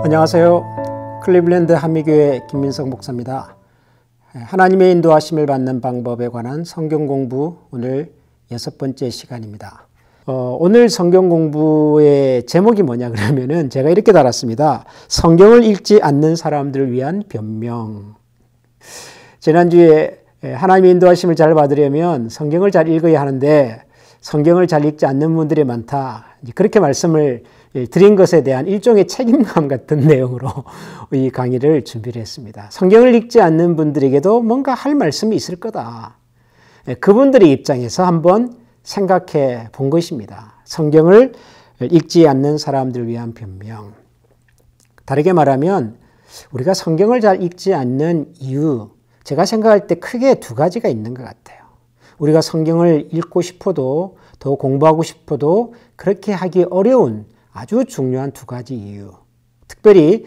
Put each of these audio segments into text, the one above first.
안녕하세요. 클리블랜드 한미교회 김민석 목사입니다. 하나님의 인도하심을 받는 방법에 관한 성경 공부 오늘 6번째 시간입니다. 오늘 성경 공부의 제목이 뭐냐 그러면은 제가 이렇게 달았습니다. 성경을 읽지 않는 사람들을 위한 변명. 지난주에 하나님의 인도하심을 잘 받으려면 성경을 잘 읽어야 하는데 성경을 잘 읽지 않는 분들이 많다. 그렇게 말씀을 드린 것에 대한 일종의 책임감 같은 내용으로 이 강의를 준비를 했습니다. 성경을 읽지 않는 분들에게도 뭔가 할 말씀이 있을 거다. 그분들의 입장에서 한번 생각해 본 것입니다. 성경을 읽지 않는 사람들을 위한 변명. 다르게 말하면 우리가 성경을 잘 읽지 않는 이유, 제가 생각할 때 크게 두 가지가 있는 것 같아요. 우리가 성경을 읽고 싶어도 더 공부하고 싶어도 그렇게 하기 어려운 아주 중요한 두 가지 이유. 특별히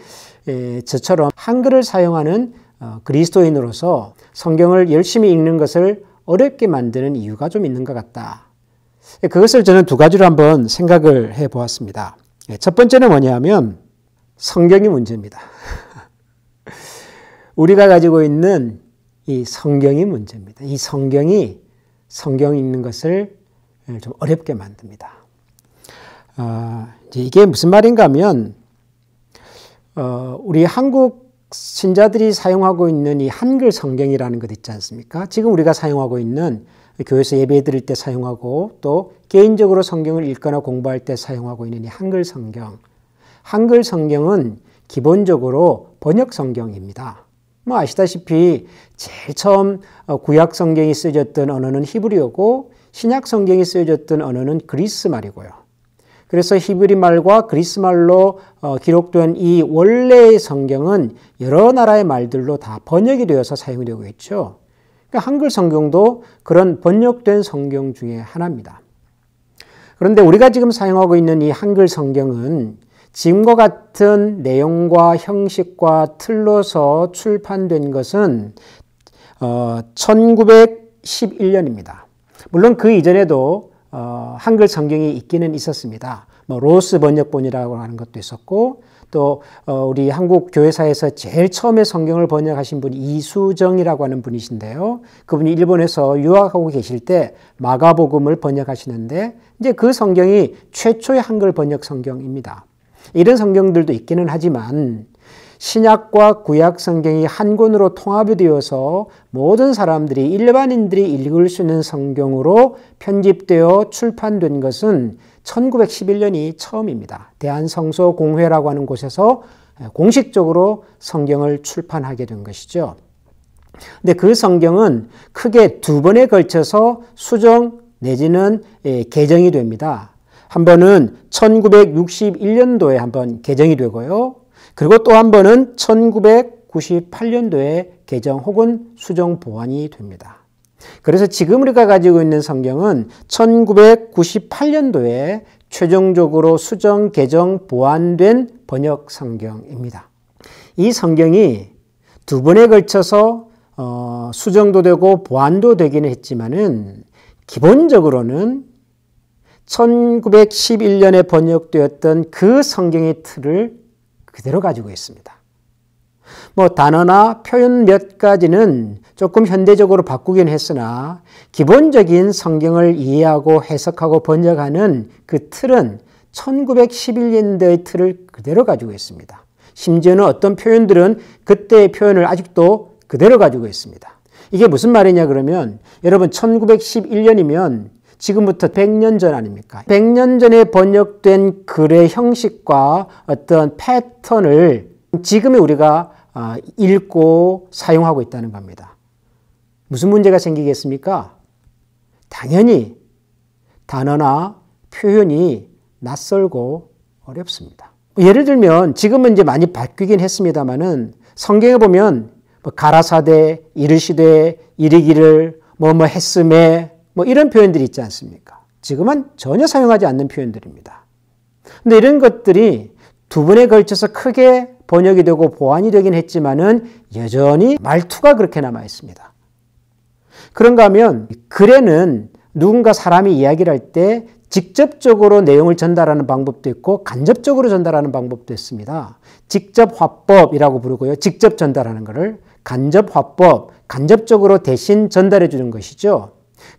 저처럼 한글을 사용하는 그리스도인으로서 성경을 열심히 읽는 것을 어렵게 만드는 이유가 좀 있는 것 같다. 그것을 저는 두 가지로 한번 생각을 해 보았습니다. 첫 번째는 뭐냐면 성경이 문제입니다. 우리가 가지고 있는 이 성경이 문제입니다. 이 성경이 성경 읽는 것을 좀 어렵게 만듭니다. 이게 무슨 말인가 하면 우리 한국 신자들이 사용하고 있는 이 한글 성경이라는 것 있지 않습니까? 지금 우리가 사용하고 있는 교회에서 예배 드릴 때 사용하고 또 개인적으로 성경을 읽거나 공부할 때 사용하고 있는 이 한글 성경. 한글 성경은 기본적으로 번역 성경입니다. 아시다시피 제일 처음 구약 성경이 쓰여졌던 언어는 히브리어고 신약 성경이 쓰여졌던 언어는 그리스 말이고요. 그래서 히브리 말과 그리스 말로 기록된 이 원래의 성경은 여러 나라의 말들로 다 번역이 되어서 사용되고 있죠. 그러니까 한글 성경도 그런 번역된 성경 중에 하나입니다. 그런데 우리가 지금 사용하고 있는 이 한글 성경은 지금과 같은 내용과 형식과 틀로서 출판된 것은 1911년입니다. 물론 그 이전에도 한글 성경이 있기는 있었습니다. 로스 번역본이라고 하는 것도 있었고 또 우리 한국 교회사에서 제일 처음에 성경을 번역하신 분이 이수정이라고 하는 분이신데요. 그분이 일본에서 유학하고 계실 때 마가복음을 번역하시는데 이제 그 성경이 최초의 한글 번역 성경입니다. 이런 성경들도 있기는 하지만 신약과 구약 성경이 한 권으로 통합이 되어서 모든 사람들이 일반인들이 읽을 수 있는 성경으로 편집되어 출판된 것은 1911년이 처음입니다. 대한성서공회라고 하는 곳에서 공식적으로 성경을 출판하게 된 것이죠. 근데 그 성경은 크게 두 번에 걸쳐서 수정 내지는 개정이 됩니다. 한 번은 1961년도에 한번 개정이 되고요. 그리고 또 한 번은 1998년도에 개정 혹은 수정 보완이 됩니다. 그래서 지금 우리가 가지고 있는 성경은 1998년도에 최종적으로 수정, 개정, 보완된 번역 성경입니다. 이 성경이 두 번에 걸쳐서 수정도 되고 보완도 되기는 했지만은 기본적으로는 1911년에 번역되었던 그 성경의 틀을 그대로 가지고 있습니다. 단어나 표현 몇 가지는 조금 현대적으로 바꾸긴 했으나 기본적인 성경을 이해하고 해석하고 번역하는 그 틀은 1911년대의 틀을 그대로 가지고 있습니다. 심지어는 어떤 표현들은 그때의 표현을 아직도 그대로 가지고 있습니다. 이게 무슨 말이냐 그러면 여러분 1911년이면 지금부터 100년 전 아닙니까? 100년 전에 번역된 글의 형식과 어떤 패턴을 지금의 우리가 읽고 사용하고 있다는 겁니다. 무슨 문제가 생기겠습니까? 당연히 단어나 표현이 낯설고 어렵습니다. 예를 들면 지금은 이제 많이 바뀌긴 했습니다만은 성경에 보면 가라사대, 이르시되, 이르기를, 했음에 이런 표현들이 있지 않습니까? 지금은 전혀 사용하지 않는 표현들입니다. 근데 이런 것들이 두 번에 걸쳐서 크게 번역이 되고 보완이 되긴 했지만은 여전히 말투가 그렇게 남아 있습니다. 그런가 하면 글에는 누군가 사람이 이야기를 할 때 직접적으로 내용을 전달하는 방법도 있고 간접적으로 전달하는 방법도 있습니다. 직접 화법이라고 부르고요. 직접 전달하는 것을 간접 화법, 간접적으로 대신 전달해 주는 것이죠.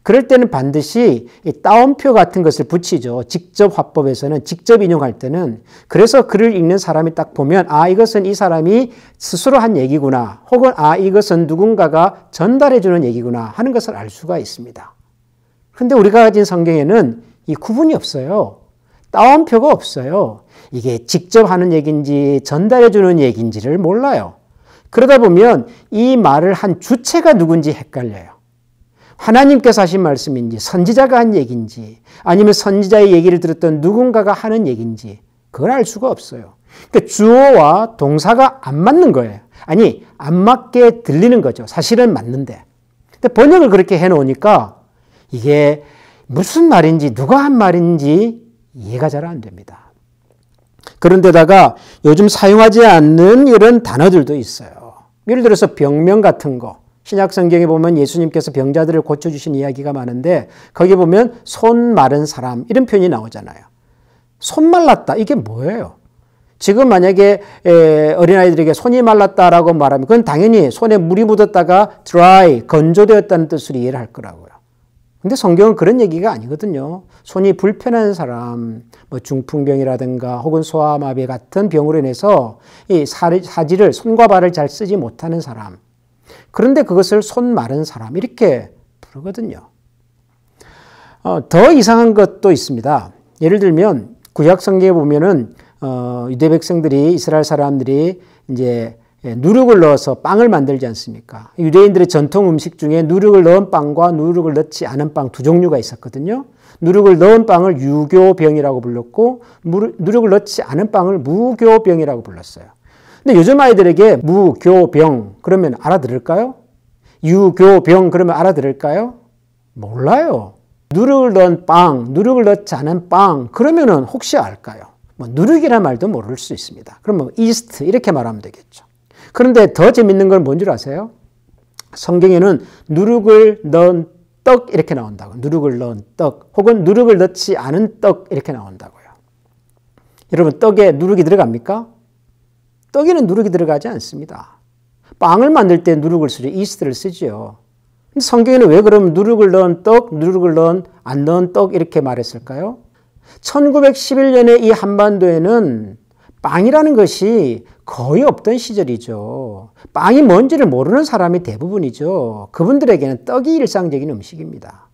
그럴 때는 반드시 따옴표 같은 것을 붙이죠. 직접 화법에서는 직접 인용할 때는. 그래서 글을 읽는 사람이 딱 보면 이것은 이 사람이 스스로 한 얘기구나, 혹은 이것은 누군가가 전달해 주는 얘기구나 하는 것을 알 수가 있습니다. 그런데 우리가 가진 성경에는 이 구분이 없어요. 따옴표가 없어요. 이게 직접 하는 얘기인지 전달해 주는 얘기인지를 몰라요. 그러다 보면 이 말을 한 주체가 누군지 헷갈려요. 하나님께서 하신 말씀인지, 선지자가 한 얘기인지, 아니면 선지자의 얘기를 들었던 누군가가 하는 얘기인지 그걸 알 수가 없어요. 그러니까 주어와 동사가 안 맞는 거예요. 아니, 안 맞게 들리는 거죠. 사실은 맞는데. 근데 번역을 그렇게 해놓으니까 이게 무슨 말인지, 누가 한 말인지 이해가 잘 안 됩니다. 그런데다가 요즘 사용하지 않는 이런 단어들도 있어요. 예를 들어서 병명 같은 거. 신약 성경에 보면 예수님께서 병자들을 고쳐주신 이야기가 많은데 거기 보면 손 마른 사람 이런 표현이 나오잖아요. 손 말랐다. 이게 뭐예요? 지금 만약에 어린아이들에게 손이 말랐다라고 말하면 그건 당연히 손에 물이 묻었다가 dry, 건조되었다는 뜻으로 이해를 할 거라고요. 근데 성경은 그런 얘기가 아니거든요. 손이 불편한 사람, 뭐 중풍병이라든가 혹은 소아마비 같은 병으로 인해서 이 사지를, 손과 발을 잘 쓰지 못하는 사람. 그런데 그것을 손 마른 사람 이렇게 부르거든요. 더 이상한 것도 있습니다. 예를 들면 구약 성경에 보면은 유대 백성들이, 이스라엘 사람들이 이제 누룩을 넣어서 빵을 만들지 않습니까? 유대인들의 전통 음식 중에 누룩을 넣은 빵과 누룩을 넣지 않은 빵 두 종류가 있었거든요. 누룩을 넣은 빵을 유교병이라고 불렀고 누룩을 넣지 않은 빵을 무교병이라고 불렀어요. 근데 요즘 아이들에게 무교병 그러면 알아들을까요? 유교병 그러면 알아들을까요? 몰라요. 누룩을 넣은 빵, 누룩을 넣지 않은 빵 그러면은 혹시 알까요? 뭐 누룩이란 말도 모를 수 있습니다. 그러면 이스트 이렇게 말하면 되겠죠. 그런데 더 재밌는 건 뭔 줄 아세요? 성경에는 누룩을 넣은 떡 이렇게 나온다고. 누룩을 넣은 떡 혹은 누룩을 넣지 않은 떡 이렇게 나온다고요. 여러분 떡에 누룩이 들어갑니까? 떡에는 누룩이 들어가지 않습니다. 빵을 만들 때 누룩을 쓰죠. 이스트를 쓰죠. 성경에는 왜 그러면 누룩을 넣은 떡, 누룩을 넣은 안 넣은 떡 이렇게 말했을까요? 1911년에 이 한반도에는 빵이라는 것이 거의 없던 시절이죠. 빵이 뭔지를 모르는 사람이 대부분이죠. 그분들에게는 떡이 일상적인 음식입니다.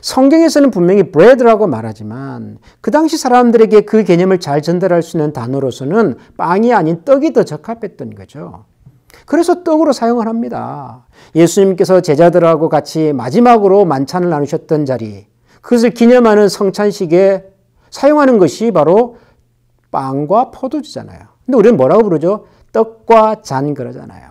성경에서는 분명히 bread라고 말하지만 그 당시 사람들에게 그 개념을 잘 전달할 수 있는 단어로서는 빵이 아닌 떡이 더 적합했던 거죠. 그래서 떡으로 사용을 합니다. 예수님께서 제자들하고 같이 마지막으로 만찬을 나누셨던 자리, 그것을 기념하는 성찬식에 사용하는 것이 바로 빵과 포도주잖아요. 근데 우리는 뭐라고 부르죠? 떡과 잔 그러잖아요.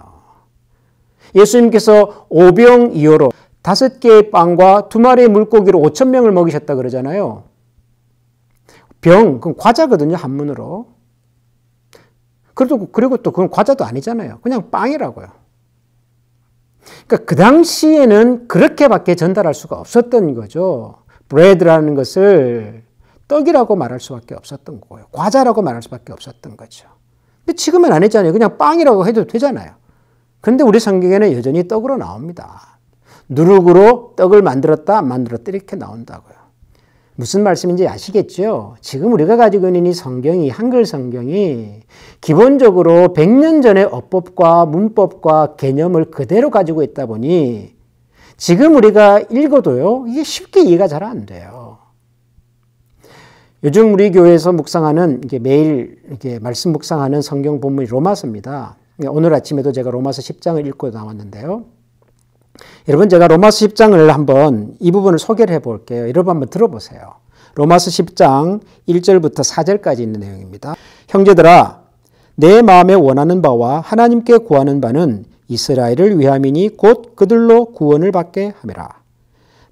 예수님께서 오병이어로 5개의 빵과 2마리의 물고기로 5,000명을 먹이셨다 그러잖아요. 병, 그건 과자거든요, 한문으로. 그리고 또 그건 과자도 아니잖아요. 그냥 빵이라고요. 그러니까 그 당시에는 그렇게밖에 전달할 수가 없었던 거죠. bread라는 것을 떡이라고 말할 수밖에 없었던 거고요. 과자라고 말할 수밖에 없었던 거죠. 근데 지금은 아니잖아요. 그냥 빵이라고 해도 되잖아요. 그런데 우리 성경에는 여전히 떡으로 나옵니다. 누룩으로 떡을 만들었다, 안 만들었다 이렇게 나온다고요. 무슨 말씀인지 아시겠죠? 지금 우리가 가지고 있는 이 성경이, 한글 성경이 기본적으로 100년 전의 어법과 문법과 개념을 그대로 가지고 있다 보니 지금 우리가 읽어도요, 이게 쉽게 이해가 잘 안 돼요. 요즘 우리 교회에서 묵상하는, 이게 매일 이렇게 말씀 묵상하는 성경 본문이 로마서입니다. 오늘 아침에도 제가 로마서 10장을 읽고 나왔는데요. 여러분, 제가 로마서 10장을 한번 이 부분을 소개를 해볼게요. 여러분 한번 들어보세요. 로마서 10장 1절부터 4절까지 있는 내용입니다. 형제들아, 내 마음에 원하는 바와 하나님께 구하는 바는 이스라엘을 위함이니 곧 그들로 구원을 받게 함이라.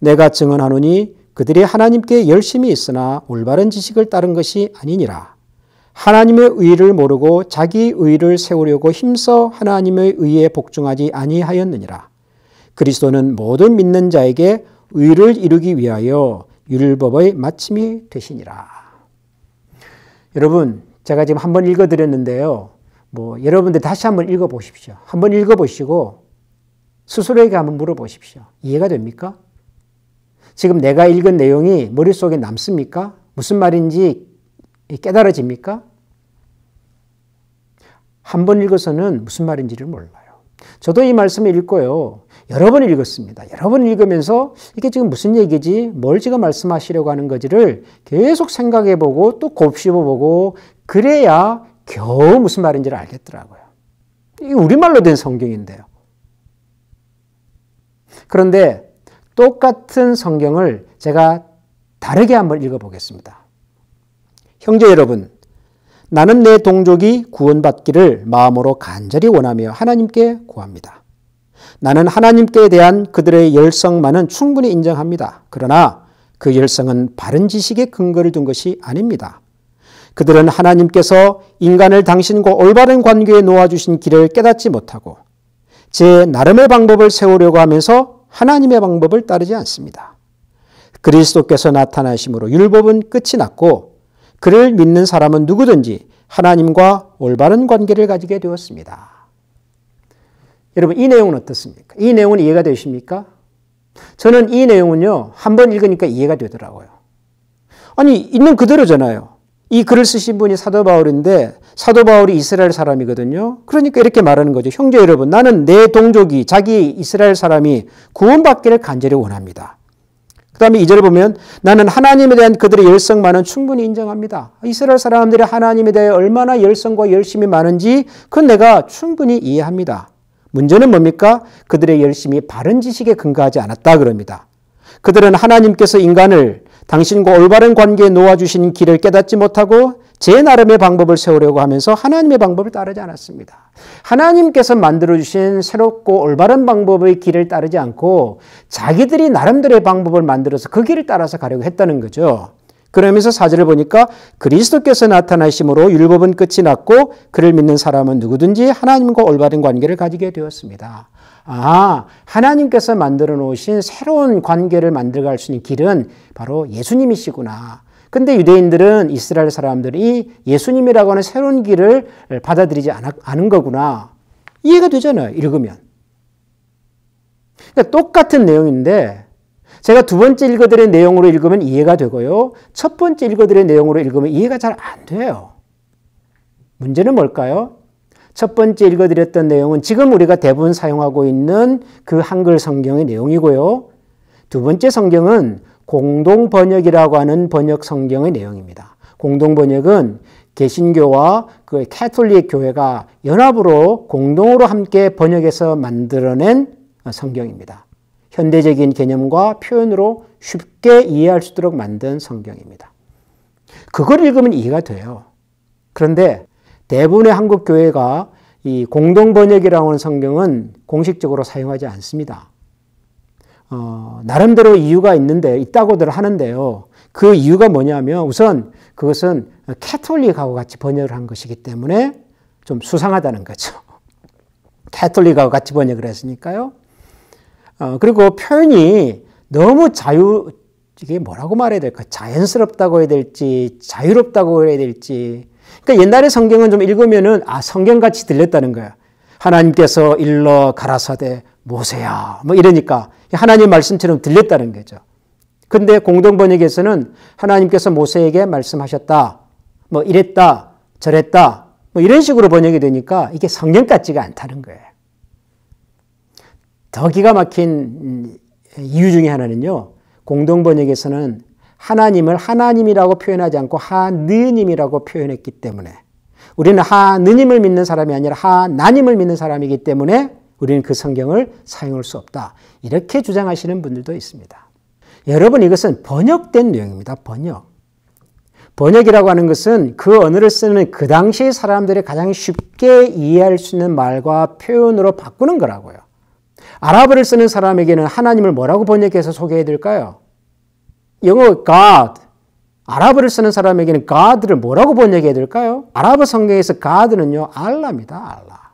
내가 증언하노니 그들이 하나님께 열심히 있으나 올바른 지식을 따른 것이 아니니라. 하나님의 의를 모르고 자기 의를 세우려고 힘써 하나님의 의에 복종하지 아니하였느니라. 그리스도는 모든 믿는 자에게 의를 이루기 위하여 율법의 마침이 되시니라. 여러분, 제가 지금 한번 읽어드렸는데요. 여러분들 다시 한번 읽어보십시오. 한번 읽어보시고 스스로에게 한번 물어보십시오. 이해가 됩니까? 지금 내가 읽은 내용이 머릿속에 남습니까? 무슨 말인지 깨달아집니까? 한 번 읽어서는 무슨 말인지를 몰라요. 저도 이 말씀을 읽고요. 여러 번 읽었습니다. 여러 번 읽으면서 이게 지금 무슨 얘기지? 뭘 지금 말씀하시려고 하는 거지를 계속 생각해보고 또 곱씹어보고 그래야 겨우 무슨 말인지를 알겠더라고요. 이게 우리말로 된 성경인데요. 그런데 똑같은 성경을 제가 다르게 한번 읽어보겠습니다. 형제 여러분, 나는 내 동족이 구원받기를 마음으로 간절히 원하며 하나님께 구합니다. 나는 하나님께 대한 그들의 열성만은 충분히 인정합니다. 그러나 그 열성은 바른 지식에 근거를 둔 것이 아닙니다. 그들은 하나님께서 인간을 당신과 올바른 관계에 놓아주신 길을 깨닫지 못하고 제 나름의 방법을 세우려고 하면서 하나님의 방법을 따르지 않습니다. 그리스도께서 나타나심으로 율법은 끝이 났고 그를 믿는 사람은 누구든지 하나님과 올바른 관계를 가지게 되었습니다. 여러분, 이 내용은 어떻습니까? 이 내용은 이해가 되십니까? 저는 이 내용은요, 한번 읽으니까 이해가 되더라고요. 아니, 있는 그대로잖아요. 이 글을 쓰신 분이 사도 바울인데 사도 바울이 이스라엘 사람이거든요. 그러니까 이렇게 말하는 거죠. 형제 여러분, 나는 내 동족이 자기 이스라엘 사람이 구원받기를 간절히 원합니다. 그 다음에 2절 보면 나는 하나님에 대한 그들의 열성만은 충분히 인정합니다. 이스라엘 사람들이 하나님에 대해 얼마나 열성과 열심이 많은지 그건 내가 충분히 이해합니다. 문제는 뭡니까? 그들의 열심이 바른 지식에 근거하지 않았다 그럽니다. 그들은 하나님께서 인간을 당신과 올바른 관계에 놓아주신 길을 깨닫지 못하고 제 나름의 방법을 세우려고 하면서 하나님의 방법을 따르지 않았습니다. 하나님께서 만들어주신 새롭고 올바른 방법의 길을 따르지 않고 자기들이 나름대로의 방법을 만들어서 그 길을 따라서 가려고 했다는 거죠. 그러면서 4절을 보니까 그리스도께서 나타나심으로 율법은 끝이 났고 그를 믿는 사람은 누구든지 하나님과 올바른 관계를 가지게 되었습니다. 하나님께서 만들어 놓으신 새로운 관계를 만들어갈 수 있는 길은 바로 예수님이시구나. 근데 유대인들은 이스라엘 사람들이 예수님이라고 하는 새로운 길을 받아들이지 않은 거구나. 이해가 되잖아요. 읽으면. 그러니까 똑같은 내용인데 제가 두 번째 읽어드린 내용으로 읽으면 이해가 되고요. 첫 번째 읽어드린 내용으로 읽으면 이해가 잘 안 돼요. 문제는 뭘까요? 첫 번째 읽어드렸던 내용은 지금 우리가 대부분 사용하고 있는 그 한글 성경의 내용이고요. 두 번째 성경은 공동번역이라고 하는 번역 성경의 내용입니다. 공동번역은 개신교와 그 캐톨릭 교회가 연합으로 공동으로 함께 번역해서 만들어낸 성경입니다. 현대적인 개념과 표현으로 쉽게 이해할 수 있도록 만든 성경입니다. 그걸 읽으면 이해가 돼요. 그런데 대부분의 한국 교회가 이 공동번역이라고 하는 성경은 공식적으로 사용하지 않습니다. 나름대로 이유가 있다고들 하는데요. 그 이유가 뭐냐면 우선 그것은 캐톨릭하고 같이 번역을 한 것이기 때문에 좀 수상하다는 거죠. 캐톨릭하고 같이 번역을 했으니까요. 그리고 표현이 너무 이게 뭐라고 말해야 될까? 자연스럽다고 해야 될지, 자유롭다고 해야 될지. 그러니까 옛날에 성경은 좀 읽으면은, 성경같이 들렸다는 거야. 하나님께서 일러 가라사대 모세야. 이러니까 하나님 말씀처럼 들렸다는 거죠. 근데 공동번역에서는 하나님께서 모세에게 말씀하셨다. 이랬다. 저랬다. 이런 식으로 번역이 되니까 이게 성경 같지가 않다는 거예요. 더 기가 막힌 이유 중에 하나는요. 공동번역에서는 하나님을 하나님이라고 표현하지 않고 하느님이라고 표현했기 때문에 우리는 하느님을 믿는 사람이 아니라 하나님을 믿는 사람이기 때문에 우리는 그 성경을 사용할 수 없다. 이렇게 주장하시는 분들도 있습니다. 여러분, 이것은 번역된 내용입니다. 번역이라고 하는 것은 그 언어를 쓰는 그 당시 사람들이 가장 쉽게 이해할 수 있는 말과 표현으로 바꾸는 거라고요. 아랍어를 쓰는 사람에게는 하나님을 뭐라고 번역해서 소개해야 될까요? 영어 God. 아랍어를 쓰는 사람에게는 God를 뭐라고 번역해야 될까요? 아랍어 성경에서 God는요, 알라입니다. 알라.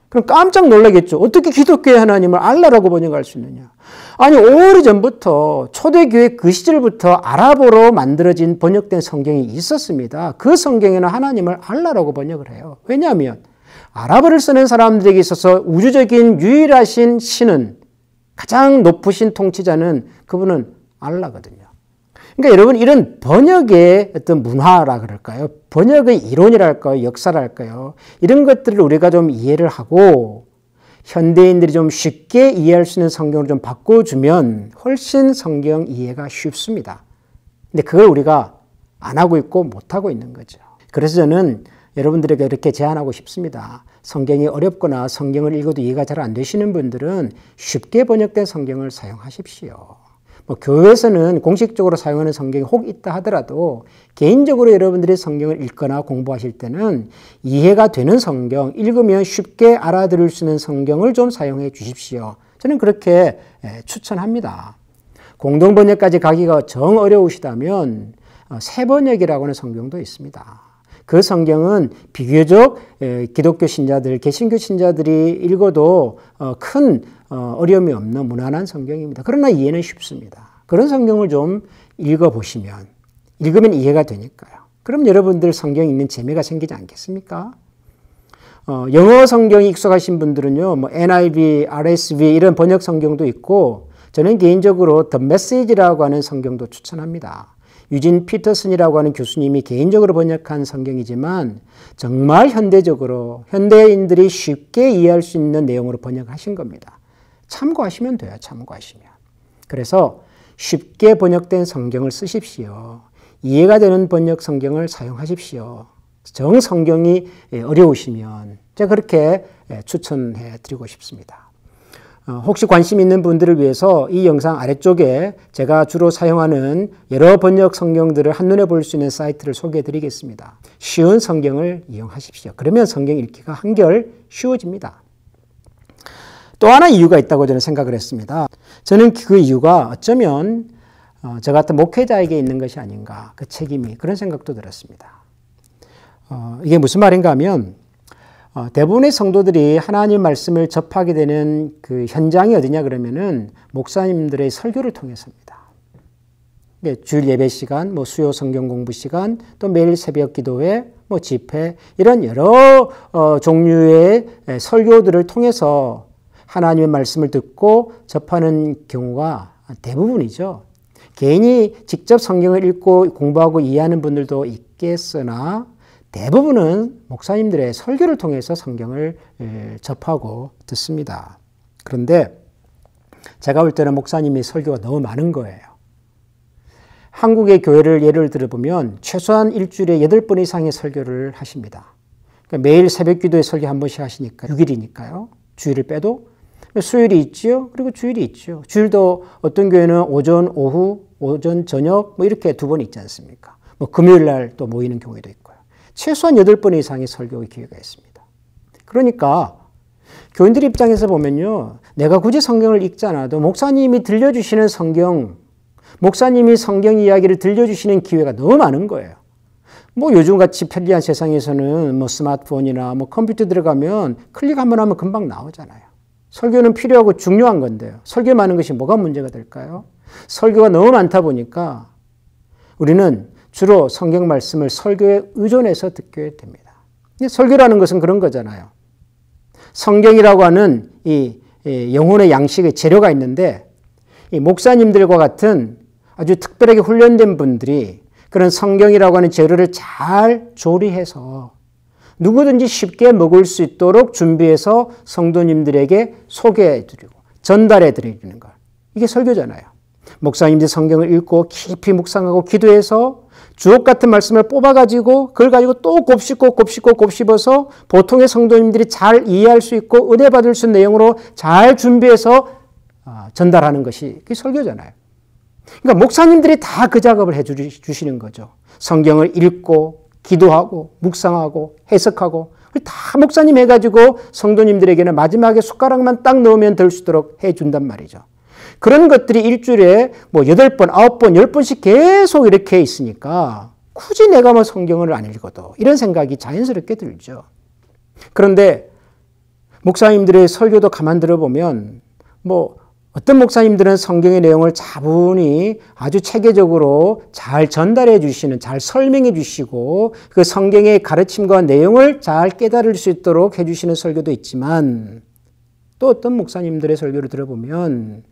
그럼 깜짝 놀라겠죠. 어떻게 기독교의 하나님을 알라라고 번역할 수 있느냐. 아니 오래전부터 초대교회 그 시절부터 아랍어로 만들어진 번역된 성경이 있었습니다. 그 성경에는 하나님을 알라라고 번역을 해요. 왜냐하면 아랍어를 쓰는 사람들에게 있어서 우주적인 유일하신 신은 가장 높으신 통치자는 그분은 알라거든요. 그러니까 여러분 이런 번역의 어떤 문화라 그럴까요? 번역의 이론이랄까요? 역사랄까요? 이런 것들을 우리가 좀 이해를 하고 현대인들이 좀 쉽게 이해할 수 있는 성경을 좀 바꿔주면 훨씬 성경 이해가 쉽습니다. 근데 그걸 우리가 안 하고 있고 못하고 있는 거죠. 그래서 저는 여러분들에게 이렇게 제안하고 싶습니다. 성경이 어렵거나 성경을 읽어도 이해가 잘 안 되시는 분들은 쉽게 번역된 성경을 사용하십시오. 교회에서는 공식적으로 사용하는 성경이 혹 있다 하더라도 개인적으로 여러분들이 성경을 읽거나 공부하실 때는 이해가 되는 성경, 읽으면 쉽게 알아들을 수 있는 성경을 좀 사용해 주십시오. 저는 그렇게 추천합니다. 공동번역까지 가기가 정 어려우시다면 새번역이라고 하는 성경도 있습니다. 그 성경은 비교적 기독교 신자들, 개신교 신자들이 읽어도 큰 어려움이 없는 무난한 성경입니다. 그러나 이해는 쉽습니다. 그런 성경을 좀 읽어보시면, 읽으면 이해가 되니까요. 그럼 여러분들 성경 읽는 재미가 생기지 않겠습니까? 영어 성경이 익숙하신 분들은요, NIV, RSV 이런 번역 성경도 있고, 저는 개인적으로 The Message라고 하는 성경도 추천합니다. 유진 피터슨이라고 하는 교수님이 개인적으로 번역한 성경이지만 정말 현대적으로 현대인들이 쉽게 이해할 수 있는 내용으로 번역하신 겁니다. 참고하시면 돼요. 참고하시면. 그래서 쉽게 번역된 성경을 쓰십시오. 이해가 되는 번역 성경을 사용하십시오. 정 성경이 어려우시면 제가 그렇게 추천해 드리고 싶습니다. 혹시 관심 있는 분들을 위해서 이 영상 아래쪽에 제가 주로 사용하는 여러 번역 성경들을 한눈에 볼 수 있는 사이트를 소개해 드리겠습니다. 쉬운 성경을 이용하십시오. 그러면 성경 읽기가 한결 쉬워집니다. 또 하나 이유가 있다고 저는 생각을 했습니다. 저는 그 이유가 어쩌면 저 같은 목회자에게 있는 것이 아닌가, 그 책임이, 그런 생각도 들었습니다. 이게 무슨 말인가 하면 대부분의 성도들이 하나님 말씀을 접하게 되는 그 현장이 어디냐 그러면은 목사님들의 설교를 통해서입니다. 주일 예배 시간, 수요 성경 공부 시간, 또 매일 새벽 기도회, 집회 이런 여러 종류의 설교들을 통해서 하나님의 말씀을 듣고 접하는 경우가 대부분이죠. 개인이 직접 성경을 읽고 공부하고 이해하는 분들도 있겠으나 대부분은 목사님들의 설교를 통해서 성경을 접하고 듣습니다. 그런데 제가 볼 때는 목사님이 설교가 너무 많은 거예요. 한국의 교회를 예를 들어보면 최소한 일주일에 8번 이상의 설교를 하십니다. 그러니까 매일 새벽 기도에 설교 한 번씩 하시니까 6일이니까요. 주일을 빼도 수요일이 있죠. 그리고 주일이 있죠. 주일도 어떤 교회는 오전, 오후, 오전, 저녁 이렇게 2번 있지 않습니까? 금요일 날 또 모이는 경우도 있고요. 최소한 8번 이상의 설교의 기회가 있습니다. 그러니까 교인들 입장에서 보면요. 내가 굳이 성경을 읽지 않아도 목사님이 들려주시는 성경, 목사님이 성경 이야기를 들려주시는 기회가 너무 많은 거예요. 요즘같이 편리한 세상에서는 스마트폰이나 컴퓨터 들어가면 클릭 한번 하면 금방 나오잖아요. 설교는 필요하고 중요한 건데요. 설교 많은 것이 뭐가 문제가 될까요? 설교가 너무 많다 보니까 우리는 주로 성경 말씀을 설교에 의존해서 듣게 됩니다. 설교라는 것은 그런 거잖아요. 성경이라고 하는 이 영혼의 양식의 재료가 있는데 이 목사님들과 같은 아주 특별하게 훈련된 분들이 그런 성경이라고 하는 재료를 잘 조리해서 누구든지 쉽게 먹을 수 있도록 준비해서 성도님들에게 소개해드리고 전달해드리는 것. 이게 설교잖아요. 목사님들이 성경을 읽고 깊이 묵상하고 기도해서 주옥 같은 말씀을 뽑아가지고 그걸 가지고 또 곱씹어서 보통의 성도님들이 잘 이해할 수 있고 은혜 받을 수 있는 내용으로 잘 준비해서 전달하는 것이 그게 설교잖아요. 그러니까 목사님들이 다 그 작업을 해주시는 거죠. 성경을 읽고 기도하고 묵상하고 해석하고 다 목사님 해가지고 성도님들에게는 마지막에 숟가락만 딱 넣으면 될 수 있도록 해준단 말이죠. 그런 것들이 일주일에 8번, 9번, 10번씩 계속 이렇게 있으니까 굳이 내가 성경을 안 읽어도 이런 생각이 자연스럽게 들죠. 그런데 목사님들의 설교도 가만 들어보면 어떤 목사님들은 성경의 내용을 차분히 아주 체계적으로 잘 전달해 주시는, 잘 설명해 주시고 그 성경의 가르침과 내용을 잘 깨달을 수 있도록 해 주시는 설교도 있지만, 또 어떤 목사님들의 설교를 들어보면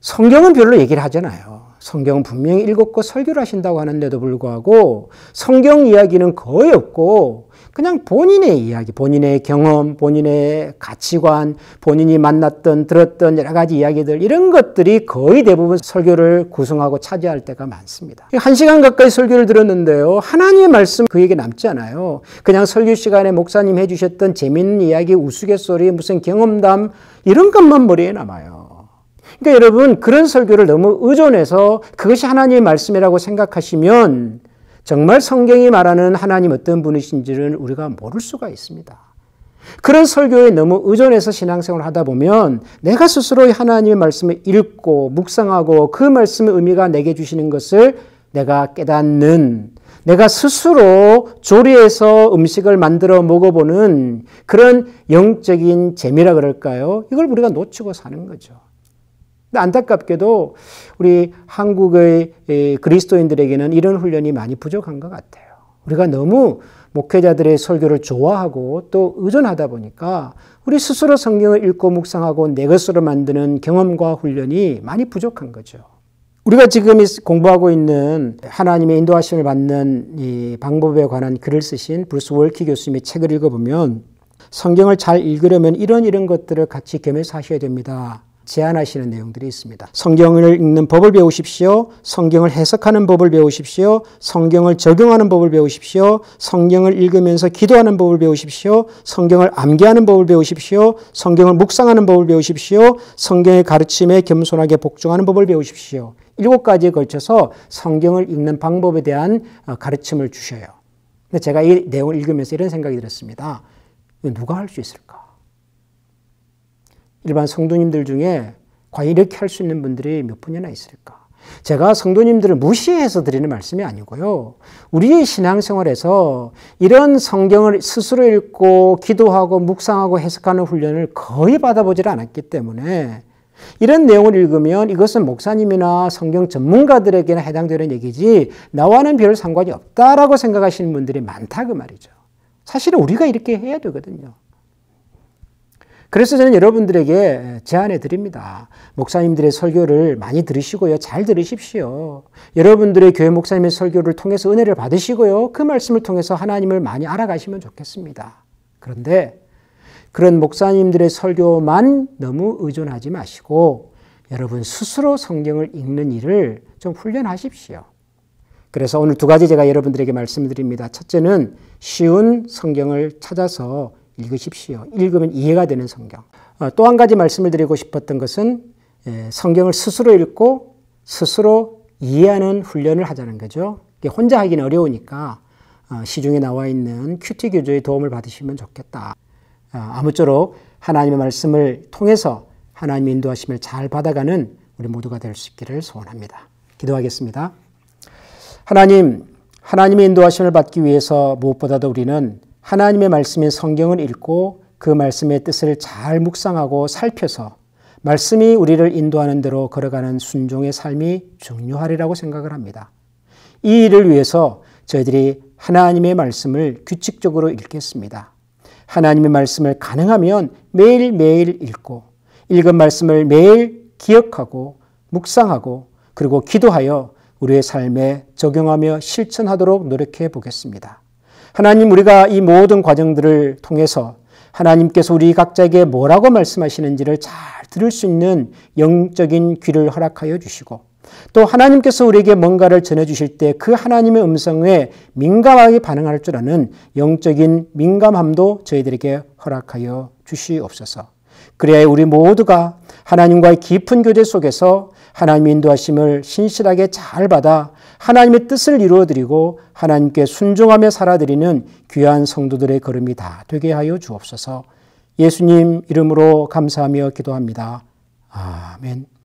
성경은 별로 얘기를 하잖아요. 성경은 분명히 읽었고 설교를 하신다고 하는데도 불구하고 성경 이야기는 거의 없고 그냥 본인의 이야기, 본인의 경험, 본인의 가치관, 본인이 만났던, 들었던 여러 가지 이야기들, 이런 것들이 거의 대부분 설교를 구성하고 차지할 때가 많습니다. 1시간 가까이 설교를 들었는데요, 하나님의 말씀 그에게 남지 않아요. 그냥 설교 시간에 목사님 해주셨던 재미있는 이야기, 우스갯소리, 무슨 경험담, 이런 것만 머리에 남아요. 그러니까 여러분, 그런 설교를 너무 의존해서 그것이 하나님의 말씀이라고 생각하시면 정말 성경이 말하는 하나님 어떤 분이신지를 우리가 모를 수가 있습니다. 그런 설교에 너무 의존해서 신앙생활을 하다 보면 내가 스스로 하나님의 말씀을 읽고 묵상하고 그 말씀의 의미가 내게 주시는 것을 내가 깨닫는, 내가 스스로 조리해서 음식을 만들어 먹어보는 그런 영적인 재미라 그럴까요? 이걸 우리가 놓치고 사는 거죠. 근데 안타깝게도 우리 한국의 그리스도인들에게는 이런 훈련이 많이 부족한 것 같아요. 우리가 너무 목회자들의 설교를 좋아하고 또 의존하다 보니까 우리 스스로 성경을 읽고 묵상하고 내 것으로 만드는 경험과 훈련이 많이 부족한 거죠. 우리가 지금 공부하고 있는 하나님의 인도하심을 받는 이 방법에 관한 글을 쓰신 브루스 월키 교수님의 책을 읽어보면 성경을 잘 읽으려면 이런 것들을 같이 겸해서 하셔야 됩니다. 제안하시는 내용들이 있습니다. 성경을 읽는 법을 배우십시오. 성경을 해석하는 법을 배우십시오. 성경을 적용하는 법을 배우십시오. 성경을 읽으면서 기도하는 법을 배우십시오. 성경을 암기하는 법을 배우십시오. 성경을 묵상하는 법을 배우십시오. 성경의 가르침에 겸손하게 복종하는 법을 배우십시오. 7가지에 걸쳐서 성경을 읽는 방법에 대한 가르침을 주셔요. 근데 제가 이 내용을 읽으면서 이런 생각이 들었습니다. 누가 할 수 있을까? 일반 성도님들 중에 과연 이렇게 할 수 있는 분들이 몇 분이나 있을까? 제가 성도님들을 무시해서 드리는 말씀이 아니고요. 우리의 신앙생활에서 이런 성경을 스스로 읽고 기도하고 묵상하고 해석하는 훈련을 거의 받아보질 않았기 때문에 이런 내용을 읽으면 이것은 목사님이나 성경 전문가들에게나 해당되는 얘기지 나와는 별 상관이 없다라고 생각하시는 분들이 많다 그 말이죠. 사실은 우리가 이렇게 해야 되거든요. 그래서 저는 여러분들에게 제안해 드립니다. 목사님들의 설교를 많이 들으시고요. 잘 들으십시오. 여러분들의 교회 목사님의 설교를 통해서 은혜를 받으시고요. 그 말씀을 통해서 하나님을 많이 알아가시면 좋겠습니다. 그런데 그런 목사님들의 설교만 너무 의존하지 마시고 여러분 스스로 성경을 읽는 일을 좀 훈련하십시오. 그래서 오늘 2가지 제가 여러분들에게 말씀드립니다. 첫째는 쉬운 성경을 찾아서 읽으십시오. 읽으면 이해가 되는 성경. 또 한 가지 말씀을 드리고 싶었던 것은 성경을 스스로 읽고 스스로 이해하는 훈련을 하자는 거죠. 혼자 하기는 어려우니까 시중에 나와 있는 큐티 교조의 도움을 받으시면 좋겠다. 아무쪼록 하나님의 말씀을 통해서 하나님의 인도하심을 잘 받아가는 우리 모두가 될 수 있기를 소원합니다. 기도하겠습니다. 하나님의 인도하심을 받기 위해서 무엇보다도 우리는 하나님의 말씀인 성경을 읽고 그 말씀의 뜻을 잘 묵상하고 살펴서 말씀이 우리를 인도하는 대로 걸어가는 순종의 삶이 중요하리라고 생각을 합니다. 이 일을 위해서 저희들이 하나님의 말씀을 규칙적으로 읽겠습니다. 하나님의 말씀을 가능하면 매일매일 읽고 읽은 말씀을 매일 기억하고 묵상하고 그리고 기도하여 우리의 삶에 적용하며 실천하도록 노력해 보겠습니다. 하나님, 우리가 이 모든 과정들을 통해서 하나님께서 우리 각자에게 뭐라고 말씀하시는지를 잘 들을 수 있는 영적인 귀를 허락하여 주시고 또 하나님께서 우리에게 뭔가를 전해주실 때 그 하나님의 음성에 민감하게 반응할 줄 아는 영적인 민감함도 저희들에게 허락하여 주시옵소서. 그래야 우리 모두가 하나님과의 깊은 교제 속에서 하나님의 인도하심을 신실하게 잘 받아 하나님의 뜻을 이루어드리고 하나님께 순종하며 살아드리는 귀한 성도들의 걸음이 다 되게 하여 주옵소서. 예수님 이름으로 감사하며 기도합니다. 아멘.